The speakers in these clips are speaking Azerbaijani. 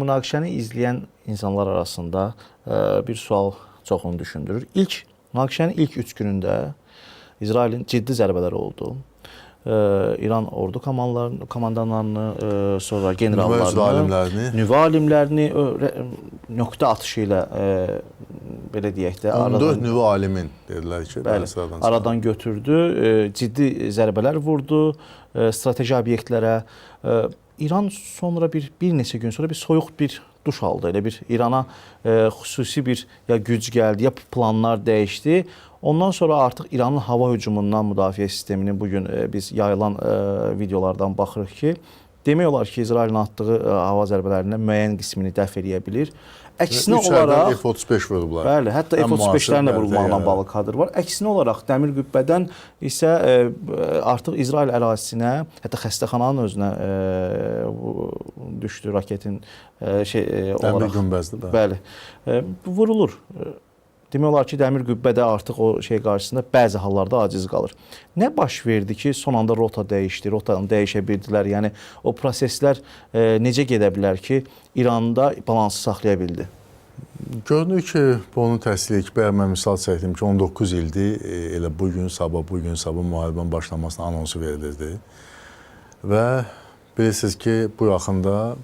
Münaqişəni izləyən insanlar arasında bir sual çoxunu düşündürür. Münaqişənin ilk 3 günündə İsrailin ciddi zərbələri oldu. İran ordu komandanlarını, sonra generallarını, nüvə alimlərini nöqtə atışı ilə belə deyək də 14 nüvə alimin dedilər ki, aradan götürdü, ciddi zərbələr vurdu strateji obyektlərə. İran sonra bir neçə gün sonra bir soyuq bir duş aldı. Elə bir İrana xüsusi bir ya güc gəldi, ya planlar dəyişdi. Ondan sonra artıq İranın hava hücumundan müdafiə sisteminin bugün biz yayılan videolardan baxırıq ki, demək olar ki, İsrailin atdığı hava zərbələrindən müəyyən qismini dəf eləyə bilir. Əksinə olaraq F-35 vurublar. Bəli, hətta F-35-lərin də vurulmağından bağlı kadr var. Əksinə olaraq Dəmir Qübbədən isə artıq İsrail ərazisinə, hətta xəstəxananın özünə düşdü raketin Dəmir günbəzdir. Bəli, vurulur. Demək olar ki, Dəmir Qübbədə artıq o qarşısında bəzi hallarda aciz qalır. Nə baş verdi ki, son anda rota dəyişdi, rotanı dəyişə bildilər? Yəni, o proseslər necə gedə bilər ki, İranda balansı saxlaya bildi? Görünür ki, bunu təsdiq edib, mən misal çəkdim ki, 19 ildir elə bugün sabah müharibənin başlamasına anonsu verilirdi. Və bilirsiniz ki, bu yaxında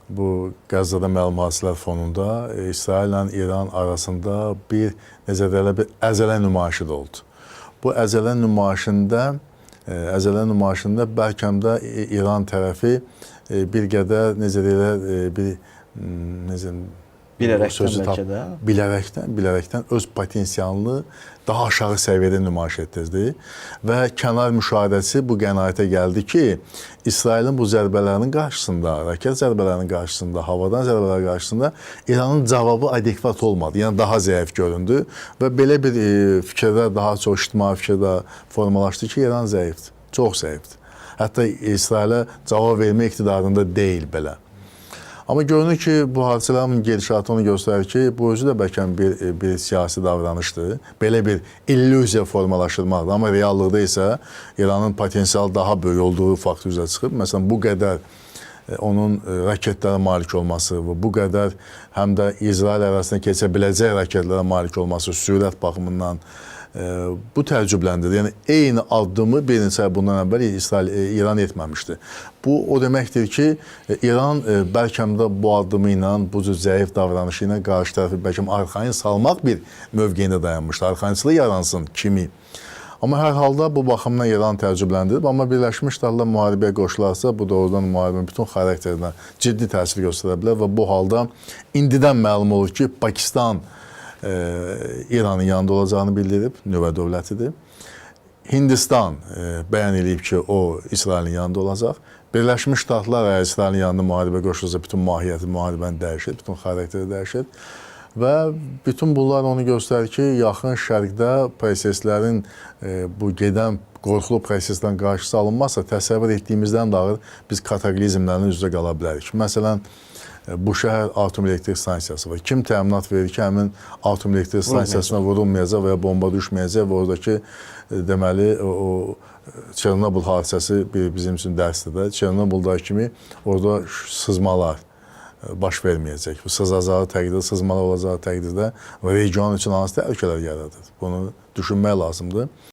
bu Qəzzada məlum hadisələr fonunda İsraillə İran arasında bir əzələ nümayişi də oldu. Bu əzələ nümayişində bəlkə də İran tərəfi bir qədər, bilərəkdən öz potensialını daha aşağı səviyyədə nümayiş etdirdi və kənar müşahidəsi bu qənaətə gəldi ki, İsrailin bu zərbələrinin qarşısında, raket zərbələrinin qarşısında, havadan zərbələr qarşısında İranın cavabı adekvat olmadı, yəni daha zəif göründü və belə bir fikirdə, daha çox ictimai fikirdə formalaşdı ki, İran zəifdir, çox zəifdir. Hətta İsrailə cavab vermə iqtidarında deyil belə. Amma görünür ki, bu hadisələrin gedişatı onu göstərir ki, bu özü də bəlkə bir siyasi davranışdır. Belə bir illüziya formalaşdırmaqdır. Amma reallıqda isə İranın potensial daha böyük olduğu faktı üzrə çıxıb. Məsələn, bu qədər onun raketlərə malik olması və bu qədər həm də İsrail ərazisində keçə biləcək raketlərə malik olması sürət baxımından bu təəccübləndirir. Yəni, eyni addımı bir neçə bundan əvvəl İran etməmişdi. Bu, o deməkdir ki, İran bəlkə də bu addımı ilə, bu cür zəif davranışı ilə qarşı tərəfi bəlkə arxayın salmaq bir mövqeyində dayanmışdı. Arxayınçılıq yaransın kimi. Amma hər halda bu baxımdan İran təəccübləndirib. Amma Birləşmiş Ştatlar müharibəyə qoşularsa, bu doğrudan müharibənin bütün xarakterinə ciddi təsir göstərə bilər və bu halda indidən məlum olur ki, Pakistan İranın yanında olacağını bildirib, nüvə dövlətidir. Hindistan bəyan edib ki, o İsrailin yanında olacaq. Birləşmiş Ştatlar əgər İsrailin yanında müharibə qoşulacaq, bütün mahiyyəti müharibəni dəyişir, bütün xarakteri dəyişir. Və bütün bunlar onu göstərir ki, yaxın şərqdə proseslərin, bu gedən qorxulu proseslərin qarşısı alınmazsa, təsəvvür etdiyimizdən daha biz kataklizmlərin üzrə qala bilərik. Məsələn, bu şəhər atom elektrik stansiyası var. Kim təminat verir ki, həmin atom elektrik stansiyasına vurulmayacaq və ya bomba düşməyəcək və oradakı, deməli, o Çernobıl hadisəsi bizim üçün dərsdir. Çernobuldakı kimi orada sızmalar baş verməyəcək. Bu sızacağı təqdirdə, sızmalar olacağı təqdirdə region üçün hansı təhlükələr yaradır? Bunu düşünmək lazımdır.